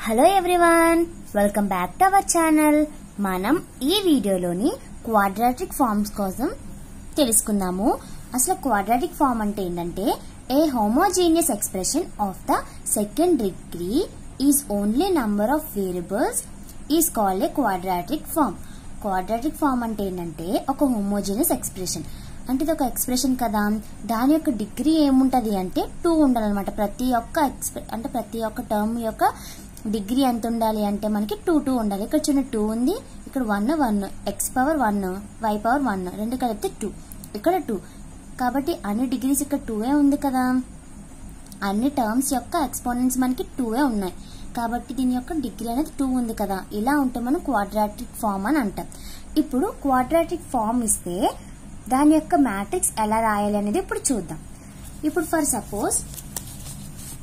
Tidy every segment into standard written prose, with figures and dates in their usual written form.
Hello everyone, welcome back to our channel. మనం ఈ వీడియోలోని క్వాడ్రాటిక్ ఫార్మ్స్ కోసం తెలుసుకుందాము. అసలు క్వాడ్రాటిక్ ఫార్మ్ అంటే ఏంటంటే a homogeneous expression of the second degree is only number of variables is called a quadratic form. Quadratic form అంటే ఏంటంటే ఒక హోమోజీనియస్ ఎక్స్ప్రెషన్. అంటే ఇది ఒక ఎక్స్ప్రెషన్ కదా, దాని యొక్క డిగ్రీ ఏముంటది అంటే 2 ఉండాలన్నమాట. ప్రతి ఒక్క టర్మ్ యొక్క డిగ్రీ ఎంత ఉండాలి అంటే మనకి 2 ఉండాలి. ఇక్కడ చిన్న 2 ఉంది, ఇక్కడ 1 x పవర్ 1 y పవర్ 1 రెండు కలిపితే 2, ఇక్కడ 2. కాబట్టి అన్ని డిగ్రీస్ ఇక్కడ 2 ఉంది కదా, అన్ని టర్మ్స్ యొక్క ఎక్స్పోనెంట్స్ మనకి 2 ఉన్నాయి. కాబట్టి దీని యొక్క డిగ్రీ అనేది 2 ఉంది కదా. ఇలా ఉంటే మనం క్వాడ్రాటిక్ ఫార్మ్ అని అంటాం. ఇప్పుడు క్వాడ్రాటిక్ ఫార్మ్ ఇస్తే దాని యొక్క మ్యాట్రిక్స్ ఎలా రాయాలి అనేది ఇప్పుడు చూద్దాం. ఇప్పుడు ఫర్ సపోజ్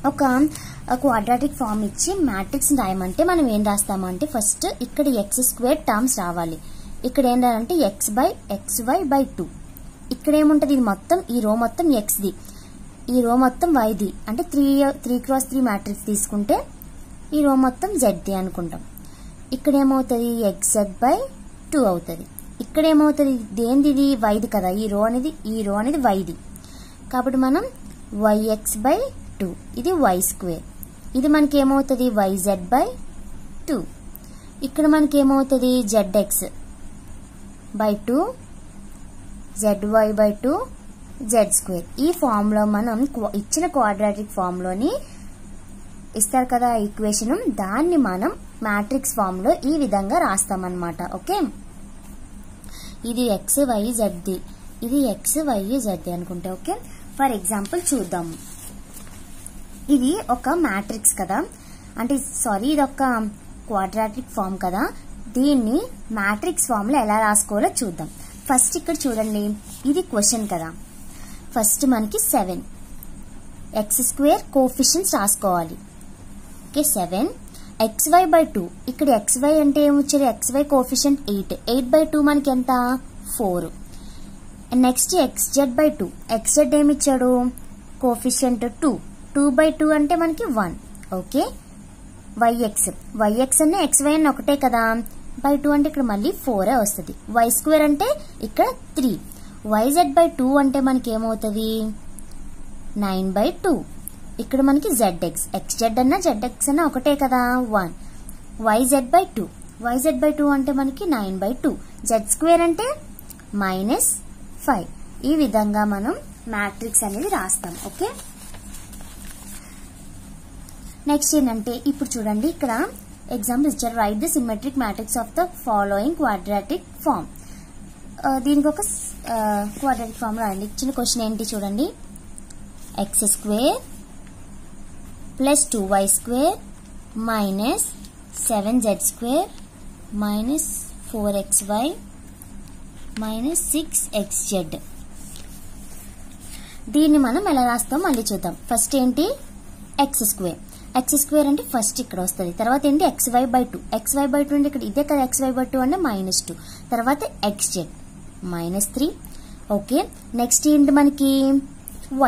ఒక క్వాడ్రాటిక్ ఫార్మ్ ఇచ్చి మ్యాట్రిక్స్ రాయమంటే మనం ఏం రాస్తామంటే ఫస్ట్ ఇక్కడ x² టర్మ్స్ రావాలి. ఇక్కడ ఏం రాయాలంటే xy/2. ఇక్కడ ఏముంటది, ఇది మొత్తం ఈ రో మొత్తం xది, ఈ రో మొత్తం yది. అంటే 3x3 మ్యాట్రిక్స్ తీసుకుంటే ఈ రో మొత్తం zది అనుకుంటాం. ఇక్కడ ఏమవుతుంది xz/2 అవుతుంది. ఇక్కడ ఏమవుతుంది, దేనిది yది కదా, ఈ రో అనేది yది. కాబట్టి మనం yx/2, ఇది y². ఇది మనకి ఏమవుతుంది yz/2. ఇక్కడ మనకి ఏమవుతుంది zx/2, zy/2, z². ఈ ఫామ్ లో మనం ఇచ్చిన క్వాడ్రాటిక్ ఫామ్ లోని ఇస్తారు కదా ఈక్వేషన్, దాన్ని మనం మ్యాట్రిక్స్ ఫామ్ లో ఈ విధంగా రాస్తామన్నమాట. ఓకే, ఇది x y z, ఇది x y z అనుకుంటే. ఓకే, ఫర్ ఎగ్జాంపుల్ చూద్దాము. ఇది ఒక మ్యాట్రిక్స్ కదా, అంటే ఇది ఒక క్వాడ్రాటిక్ ఫామ్ కదా. దీన్ని మ్యాట్రిక్స్ ఫామ్ లో ఎలా రాసుకోవాలో చూద్దాం. ఫస్ట్ ఇక్కడ చూడండి, ఇది క్వశ్చన్ కదా. ఫస్ట్ మనకి 7 x² కోఎఫిషియెంట్స్ రాసుకోవాలి. Okay, 7 xy/2. ఇక్కడ xy అంటే ఏమొచ్చారు, xy కోఎఫిషియెంట్ 8, 8/2 మనకి ఎంత 4. నెక్స్ట్ xz/2, xz ఏమిచ్చాడు కోఎఫిషియెంట్ 2, 2/2 అంటే మనకి 1. ఓకే, yx అనే xy అన్న ఒకటే కదా, by2 అంటే ఇక్కడ మళ్ళీ 4 వస్తుంది. y² అంటే ఇక్కడ 3, yz/2 అంటే మనకి ఏమవుతుంది 9/2. ఇక్కడ మనకి zx, xz అన్న zx అన్న ఒకటే కదా 1, yz/2 అంటే మనకి 9/2, z² అంటే -5. ఈ విధంగా మనం మ్యాట్రిక్స్ అనేది రాస్తాం. ఓకే, నెక్స్ట్ ఏంటంటే ఇప్పుడు చూడండి, ఇక్కడ ఎగ్జాంపుల్ ఇచ్చారు. Write the symmetric matrix of the following quadratic form. దీనికి ఒక క్వాడ్రాటిక్ ఫార్మ్ రాయండి. ఇచ్చిన క్వశ్చన్ ఏంటి చూడండి, x² + 2y² - 7z² - 4xy - 6xz. దీన్ని మనం ఎలా రాస్తాం మళ్ళీ చూద్దాం. ఫస్ట్ ఏంటి x² అంటే ఫస్ట్ ఇక్కడ వస్తుంది. తర్వాత ఏంటి xy/2 అంటే ఇక్కడ ఇదే కదా xy/2 అంటే -2. తర్వాత xz -3. ఓకే, నెక్స్ట్ ఏంటి మనకి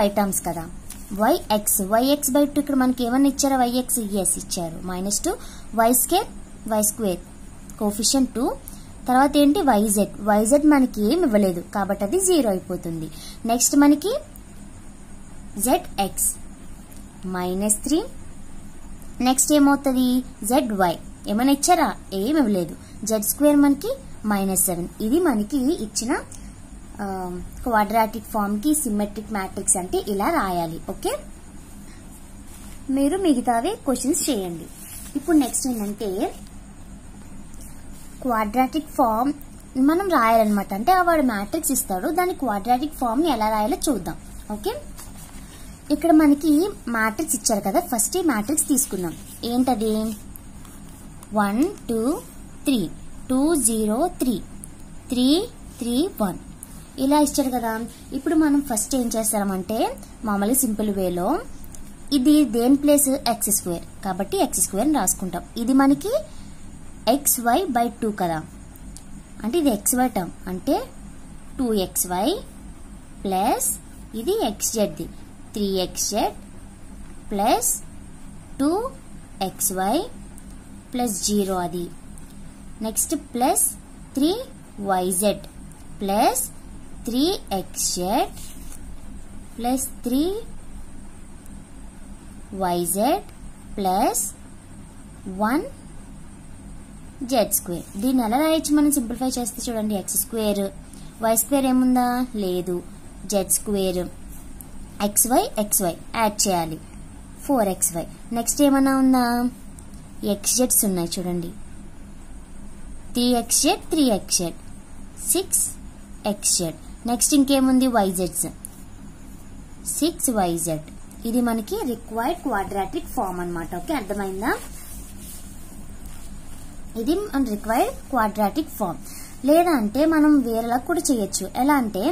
y టర్మ్స్ కదా, yx/2 ఇక్కడ మనకి ఏమన్నా ఇచ్చారా, yx ఎస్ ఇచ్చారు -2, y² కోఎఫిషియెంట్ 2. తర్వాత ఏంటి yz మనకి ఏమి ఇవ్వలేదు కాబట్టి అది 0 అయిపోతుంది. నెక్స్ట్ మనకి zx -3. నెక్స్ట్ ఏమవుతుంది zy ఏమైనా ఇచ్చారా, ఏమి ఇవ్వలేదు. z² మనకి -7. ఇది మనకి ఇచ్చిన క్వాడ్రాటిక్ ఫార్మ్ కి సిమెట్రిక్ మ్యాట్రిక్స్ అంటే ఇలా రాయాలి. ఓకే, మీరు మిగతావి క్వశ్చన్స్ చేయండి. ఇప్పుడు నెక్స్ట్ ఏంటంటే క్వాడ్రాటిక్ ఫార్మ్ మనం రాయాలన్నమాట. అంటే వాడు మ్యాట్రిక్స్ ఇస్తాడు, దాని క్వాడ్రాటిక్ ఫార్మ్ ని ఎలా రాయాలో చూద్దాం. ఓకే, ఇక్కడ మనకి మ్యాట్రిక్స్ ఇచ్చారు కదా, ఫస్ట్ ఈ మ్యాట్రిక్స్ తీసుకుందాం. ఏంటది 1 2 3 2 0 3 3 3 1 ఇలా ఇచ్చారు కదా. ఇప్పుడు మనం ఫస్ట్ ఏం చేస్తామంటే మామూలు సింపుల్ వేలో ఇది దేని ప్లేస్ x² కాబట్టి x² రాసుకుంటాం. ఇది మనకి xy/2 కదా, అంటే ఇది xy టర్మ్ అంటే 2xy ప్లస్ ఇది xzది 3xz ప్లస్ 2xy ప్లస్ 0 అది. Next plus 3yz plus 3xz plus 3yz plus 1z square. దీన్ని ఎలా రాయొచ్చు మనం సింప్లిఫై చేస్తే చూడండి, x స్క్వేర్, y స్క్వేర్ ఏముందా లేదు, z స్క్వేర్, xy యాడ్ చేయాలి 4xy. నెక్స్ట్ ఏమన్నా ఉందా, xz's ఉన్నాయి చూడండి, 3xz 6xz. నెక్స్ట్ ఇంకేముంది, yz's 6yz. ఇది మనకి రిక్వైర్డ్ క్వాడ్రాటిక్ ఫామ్ అన్నమాట. ఓకే, అర్థమైందా? ఇది మన రిక్వైర్డ్ క్వాడ్రాటిక్ ఫామ్. లేదా అంటే మనం వేరేలా కూడా చేయొచ్చు. ఎలా అంటే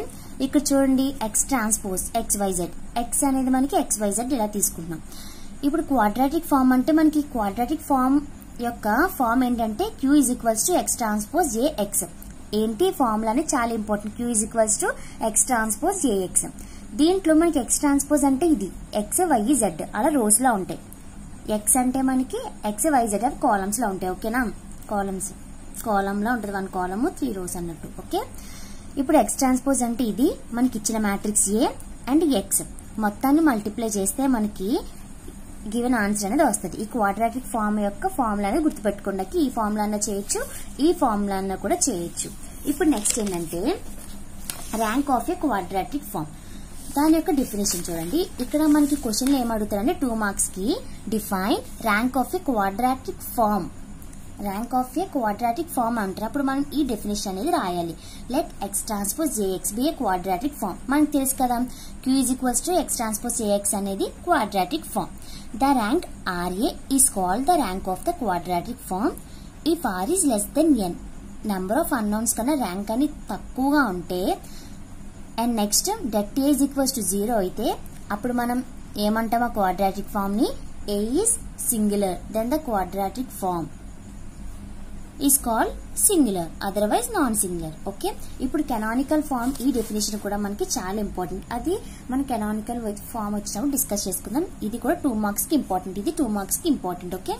ఇక్కడ చూడండి, x ట్రాన్స్పోజ్ xyz, x అనేది మనకి xyz ఇలా తీసుకుంటున్నాం. ఇప్పుడు క్వాడ్రాటిక్ ఫామ్ అంటే మనకి క్వాడ్రాటిక్ ఫామ్ యొక్క ఫామ్ ఏంటంటే q = x ట్రాన్స్పోజ్ jx. ఏంటి ఫార్ములా అనేది చాలా important. q = x transpose jx. దీంట్లో మనకి x ట్రాన్స్పోజ్ అంటే ఇది x y z అలా రోస్ లా ఉంటాయి. x అంటే మనకి x y z అవి కాలమ్స్ లా ఉంటాయి. ఓకేనా, కాలమ్ లా ఉంటుంది, 1 కాలమ్ 3 రోస్ అన్నట్టు. ఓకే, ఇప్పుడు x ట్రాన్స్పోజ్ అంటే ఇది మనకి ఇచ్చిన మ్యాట్రిక్స్ A అండ్ x మొత్తాన్ని మల్టిప్లై చేస్తే మనకి గివెన్ ఆన్సర్ అనేది వస్తుంది. ఈ క్వాడ్రాటిక్ ఫామ్ యొక్క ఫార్ములా అనేది గుర్తుపెట్టుకోండి. ఈ ఫార్ములా అన్న చేయొచ్చు, ఈ ఫార్ములా అన్న కూడా చేయొచ్చు. ఇప్పుడు నెక్స్ట్ ఏంటంటే rank of a quadratic form. దాని యొక్క డెఫినేషన్ చూడండి. ఇక్కడ మనకి క్వశ్చన్ ఏం అడుగుతారంటే 2 మార్క్స్ కి define rank of a quadratic form. Rank of a quadratic form అంటారు. అప్పుడు మనం ఈ డెఫినేషన్ అనేది రాయాలి. Let x transpose jx be a quadratic form. మనకు తెలుసు కదా, q = x ట్రాన్స్పోజ్ jx అనేది quadratic form. The rank RA is called the rank of the quadratic form if R is less than n. Number of అన్నౌన్స్ కన్నా rank అని తక్కువగా ఉంటే and next det A = 0 అయితే అప్పుడు మనం ఏమంటాం, ఆ క్వాడ్రాటిక్ ఫామ్ ని A is singular then the quadratic form is called singular, otherwise non singular. Okay, ఇప్పుడు కెనానికల్ ఫామ్ ఈ డెఫినేషన్ కూడా మనకి చాలా ఇంపార్టెంట్. అది మన కెనానికల్ ఫామ్ వచ్చినప్పుడు డిస్కస్ చేసుకుందాం. ఇది కూడా 2 మార్క్స్ కి ఇంపార్టెంట్, ఇది 2 మార్క్స్ కి ఇంపార్టెంట్. ఓకే,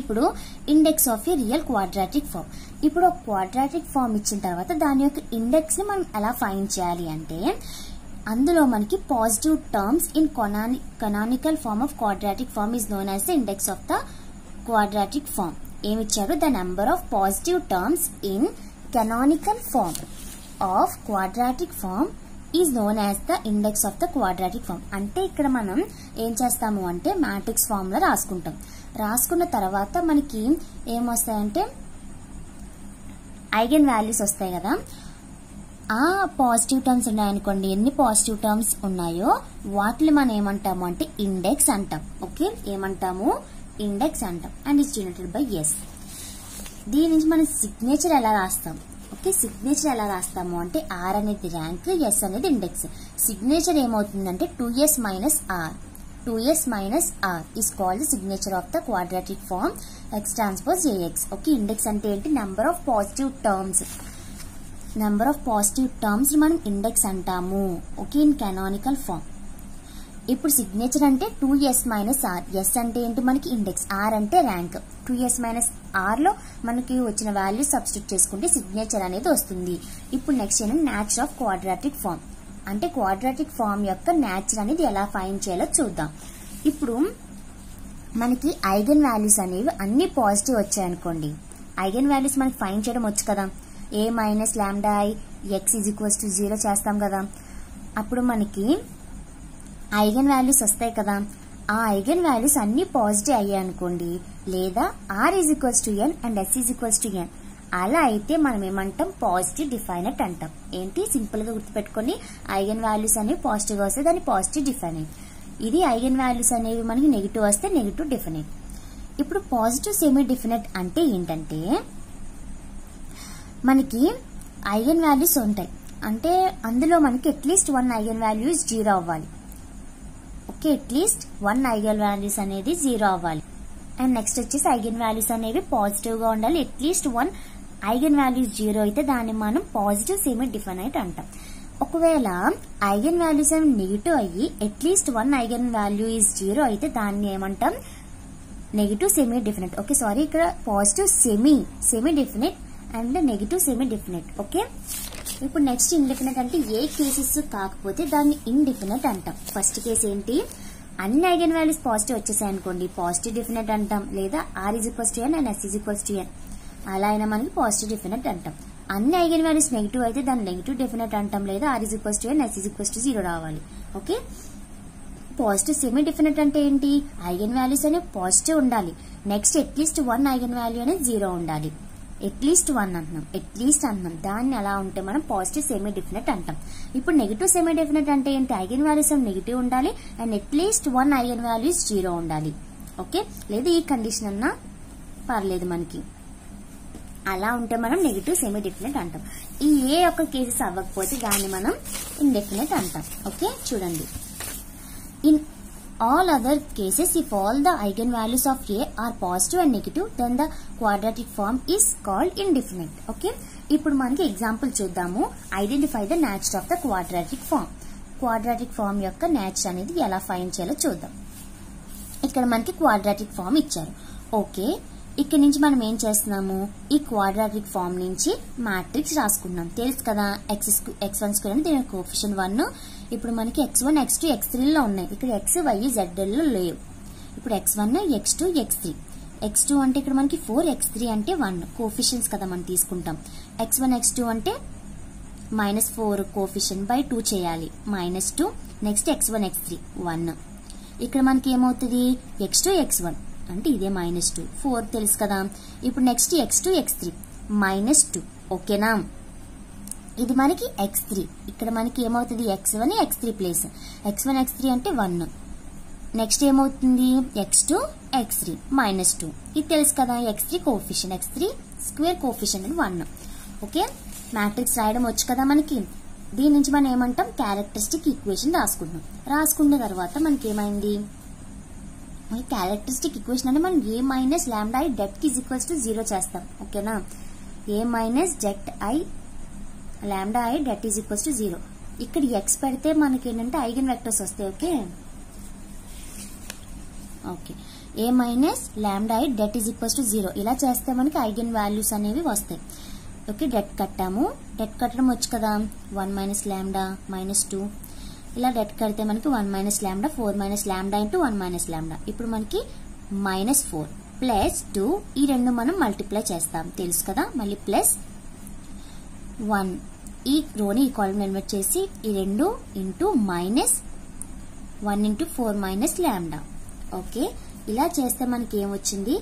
ఇప్పుడు index of a real quadratic form. ఇప్పుడు ఒక క్వాడ్రాటిక్ ఫామ్ ఇచ్చిన తర్వాత దాని యొక్క ఇండెక్స్ ని మనం ఎలా ఫైండ్ చేయాలి అంటే అందులో మనకి positive terms in canonical form of quadratic form is known as the index of the quadratic form. ఏమిచ్చారు, the number of positive terms in canonical form of quadratic form is known as the index of the quadratic form. అంటే ఇక్కడ మనం ఏం చేస్తాము అంటే matrix form లో రాసుకుంటాం. రాసుకున్న తర్వాత మనకి ఏమొస్తాయంటే ఐగెన్ వాల్యూస్ వస్తాయి కదా. ఆ పాజిటివ్ టర్మ్స్ ఉన్నాయనుకోండి, ఎన్ని పాజిటివ్ టర్మ్స్ ఉన్నాయో వాటిని మనం ఏమంటాము అంటే ఇండెక్స్ అంటాం. ఓకే, ఏమంటాము, ఇండెక్స్ అంటాం. And it's denoted by S. దీని నుంచి మనం సిగ్నేచర్ ఎలా రాస్తాం. ఓకే, సిగ్నేచర్ ఎలా రాస్తాము అంటే ఆర్ అనేది ర్యాంక్, ఎస్ అనేది ఇండెక్స్. సిగ్నేచర్ ఏమవుతుందంటే 2s - r. 2s - r is called the signature of the quadratic form x transpose jx. Okay, index అంటే ఏంటి, number of positive terms. Number of positive terms మనం index అంటాము. Okay, in canonical form. ఇప్పుడు signature అంటే 2s - r. S అంటే ఏంటి మనకి index, R అంటే ర్యాంక్. 2s - r లో మనకి వచ్చిన వాల్యూ సబ్స్టిట్యూట్ చేసుకుంటే సిగ్నేచర్ అనేది వస్తుంది. ఇప్పుడు నెక్స్ట్ ఏంటంటే నేచర్ ఆఫ్ క్వాడ్రాటిక్ ఫామ్. అంటే క్వాడ్రాటిక్ ఫామ్ యొక్క నేచర్ అనేది ఎలా ఫైండ్ చేయాలో చూద్దాం. ఇప్పుడు మనకి ఐగెన్ వాల్యూస్ అనేవి అన్ని పాజిటివ్ వచ్చాయనుకోండి, ఐగెన్ వాల్యూస్ మనకి ఫైండ్ చేయడం వచ్చు కదా. a - λI x = 0 చేస్తాం కదా. అప్పుడు మనకి ఐగెన్ వాల్యూస్ వస్తాయి కదా. ఆ ఐగెన్ వాల్యూస్ అన్ని పాజిటివ్ అయ్యాయి అనుకోండి, లేదా r = n and s = n, అలా అయితే మనం ఏమంటాం, పాజిటివ్ డిఫైనెట్ అంటాం. ఏంటి, సింపుల్ గా గుర్తుపెట్టుకోండి, ఐగెన్ వాల్యూస్ అనేవి పాజిటివ్ గా వస్తే దాన్ని పాజిటివ్ డిఫైనెట్. ఇది ఐగెన్ వాల్యూస్ అనేవి మనకి నెగిటివ్ వస్తే నెగిటివ్ డిఫైనెట్. ఇప్పుడు పాజిటివ్ సెమీ డిఫినెట్ అంటే ఏంటంటే మనకి ఐగెన్ వాల్యూస్ ఉంటాయి, అంటే అందులో మనకి అట్లీస్ట్ 1 ఐగెన్ వాల్యూస్ 0 అవ్వాలి. ఓకే, అట్లీస్ట్ 1 ఐగెన్ వాల్యూస్ అనేది 0 అవ్వాలి. అండ్ నెక్స్ట్ వచ్చేసి ఐగెన్ వాల్యూస్ అనేవి పాజిటివ్ గా ఉండాలి. అట్లీస్ట్ 1 ఐగెన్ వాల్యూస్ 0 అయితే దాన్ని మనం పాజిటివ్ సెమీ డిఫైనైట్ అంటాం. ఒకవేళ ఐగెన్ వాల్యూస్ నెగిటివ్ అయ్యి అట్లీస్ట్ 1 ఐగెన్ వాల్యూ ఈజ్ 0 అయితే దాన్ని ఏమంటాం, negative semi definite. Okay, sorry, ఇక్కడ positive semi definite and negative semi definite. Okay, ఇప్పుడు నెక్స్ట్ ఇండెఫినెట్ అంటే ఏ కేసెస్ కాకపోతే దాన్ని ఇండెఫినెట్ అంటాం. ఫస్ట్ కేసు ఏంటి, అన్ని ఐగన్ వాల్యూస్ పాజిటివ్ వచ్చేసాయి అనుకోండి, పాజిటివ్ డెఫినెట్ అంటాం. లేదా r = n and s = n అలా అయినా మనకి పాజిటివ్ డెఫినెట్ అంటాం. అన్ని ఐగన్ వాల్యూస్ నెగిటివ్ అయితే దాన్ని నెగిటివ్ డెఫినెట్ అంటాం. లేదా r = n, s = 0 రావాలి. ఓకే, పాజిటివ్ సెమీ డెఫినెట్ అంటే ఏంటి, ఐగన్ వాల్యూస్ అనేవి పాజిటివ్ ఉండాలి. నెక్స్ట్ అట్లీస్ట్ 1 ఐగన్ వాల్యూ అనేది 0 ఉండాలి. అట్లీస్ట్ 1 అంటున్నాం. దాన్ని అలా ఉంటే మనం పాజిటివ్ సెమీ డెఫినెట్ అంటాం. ఇప్పుడు నెగిటివ్ సెమీ డెఫినెట్ అంటే ఏంటి, ఐగన్ వాల్యూస్ నెగిటివ్ ఉండాలి అండ్ అట్లీస్ట్ 1 ఐగన్ వాల్యూస్ 0 ఉండాలి. ఓకే, లేదా ఈ కండిషన్ అన్నా పర్లేదు మనకి. అలా ఉంటే మనం నెగిటివ్ సెమీ డెఫినెట్ అంటాం. ఈ ఏ ఒక్క కేసెస్ అవ్వకపోతే దాన్ని మనం ఇండెఫినెట్ అంటాం. ఓకే, చూడండి, in all other cases if all the eigenvalues of A are positive and negative then the quadratic form is called indefinite. Okay, ఇప్పుడు మనకి ఎగ్జాంపుల్ చూద్దాము. Identify the nature of the quadratic form. Quadratic form యొక్క nature అనేది ఎలా find చేయాలో చూద్దాం. ఇక్కడ మనకి క్వాడ్రాటిక్ ఫార్మ్ ఇచ్చారు. ఓకే, ఇక్కడ నుంచి మనం ఏం చేస్తున్నాము, ఈ క్వాడ్రాటిక్ ఫార్మ్ నుంచి మ్యాట్రిక్స్ రాసుకున్నాం. తెలుసు కదా, x1² అని దీని కోఎఫిషియంట్ 1. ఇప్పుడు మనకి x1, x2, x3 లో ఉన్నాయి. ఇక్కడ x, y, z లో లేవు. ఇప్పుడు x1, x2, x3. x2 అంటే ఇక్కడ మనకి 4, x3 అంటే 1 కోఎఫిషియంట్స్ కదా మనం తీసుకుంటాం. x1, x2 అంటే -4 కోఎఫిషియంట్ బై 2 చేయాలి, -2. Next x1, x3 1. ఇక్కడ మనకి ఏమవుతుంది, x2, x1 అంటే ఇదే -2, 4 తెలుసు కదా. ఇప్పుడు నెక్స్ట్ x2, x3 -2. ఓకేనా, ఇది మనకి x3. ఇక్కడ మనకి ఏమవుతుంది, x1, x3 place x1, x3 అంటే 1. నెక్స్ట్ ఏమవుతుంది, x2, x3 -2. ఇది తెలుసు కదా, x3 coefficient, x3 square coefficient అని 1. ఓకే, మ్యాట్రిక్స్ రాయడం వచ్చు కదా మనకి. దీని నుంచి మనం ఏమంటాం, క్యారెక్టరిస్టిక్ ఈక్వేషన్ రాసుకుంటాం. రాసుకున్న తర్వాత మనకి ఏమైంది, క్యారెక్టరిస్టిక్ ఈక్వేషన్ అంటే మనం a minus lambda i det = 0 చేస్తాం. ఓకేనా, a minus lambda i det = 0. ఇక్కడ x పెడితే మనకి ఏంటంటే ఐగన్ వెక్టర్స్ వస్తాయి. Okay, a minus lambda i det = 0 ఇలా చేస్తే మనకి ఐగన్ వాల్యూస్ అనేవి వస్తాయి. ఓకే, డెట్ కట్టాము. డెట్ కట్టడం వచ్చు కదా, 1 మైనస్ లాంబ్డా -2. ఇలా డెట్ కడితే మనకి 1 minus lambda 4 minus lambda into 1 minus lambda. ఇప్పుడు మనకి -4 ప్లస్ 2 ఈ రెండు మనం మల్టిప్లై చేస్తాం తెలుసు కదా. మళ్ళీ ప్లస్ 1 ఈ రోని ఈ కాలమ్ ఇన్వర్ట్ చేసి ఈ 2 into -1 into 4 minus lambda. Okay, ఇలా చేస్తే మనకి ఏమొచ్చింది,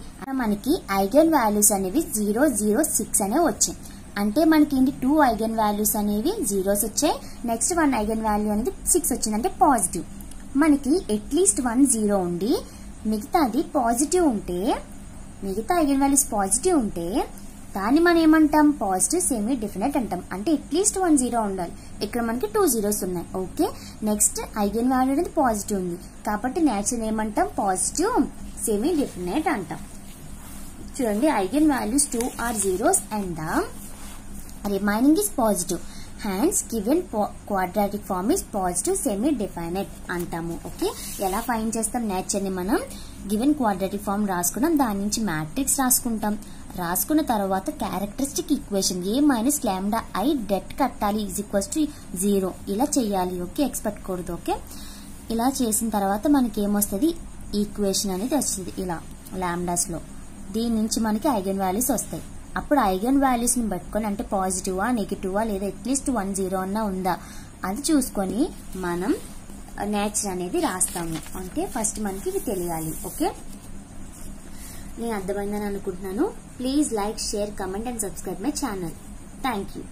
మనకి ఐగన్ వాల్యూస్ అనేవి 0, 0, 6 అనేవి వచ్చాయి. అంటే మనకి ఏంటి, 2 ఐగన్ వాల్యూస్ అనేవి 0s వచ్చాయి. నెక్స్ట్ 1 ఐగన్ వాల్యూ అనేది 6 వచ్చింది, అంటే పాజిటివ్. మనకి అట్లీస్ట్ 1 0 ఉండి మిగతాది పాజిటివ్ ఉంటే, మిగతా ఐగన్ వాల్యూస్ పాజిటివ్ ఉంటే దాన్ని మనం ఏమంటాం, పాజిటివ్ సెమీ డెఫినెట్ అంటాం. అంటే అట్లీస్ట్ 1 0 ఉండాలి. ఇక్కడ మనకి 2 zeros ఉన్నాయి. ఓకే, నెక్స్ట్ ఐగన్ వాల్యూ అనేది పాజిటివ్ ఉంది కాబట్టి నేచర్ ఏమంటాం, పాజిటివ్ సెమీ డెఫినెట్ అంటాం. చూడండి, eigen values 2 are zeros and the remaining is positive. Hence given quadratic form is positive semi definite అంటాము. ఓకే, ఎలా ఫైండ్ చేస్తాం నేచర్ ని, మనం గివెన్ క్వాడ్రాటిక్ ఫార్మ్ రాసుకున్నాం. దాని నుంచి మ్యాట్రిక్స్ రాసుకుంటాం. రాసుకున్న తర్వాత characteristic equation a minus lambda i det కట్టాలి = 0 ఇలా చేయాలి. ఓకే, ఎక్స్ పెట్టకూడదు. ఓకే, ఇలా చేసిన తర్వాత మనకి ఏమొస్తుంది, ఈక్వేషన్ అనేది వస్తుంది ఇలా లాంబ్డాస్ లో. దీని నుంచి మనకి ఐగన్ వాల్యూస్ వస్తాయి. అప్పుడు ఐగన్ వాల్యూస్ ని పెట్టుకొని, అంటే పాజిటివా నెగిటివా లేదా అట్లీస్ట్ 1 0 అన్నా ఉందా అది చూసుకొని మనం నేచర్ అనేది రాస్తాము. అంటే ఫస్ట్ మనకి ఇది తెలియాలి. ఓకే, నేను అర్థమైందని అనుకుంటున్నాను. Please like, share, comment and subscribe my channel. Thank you.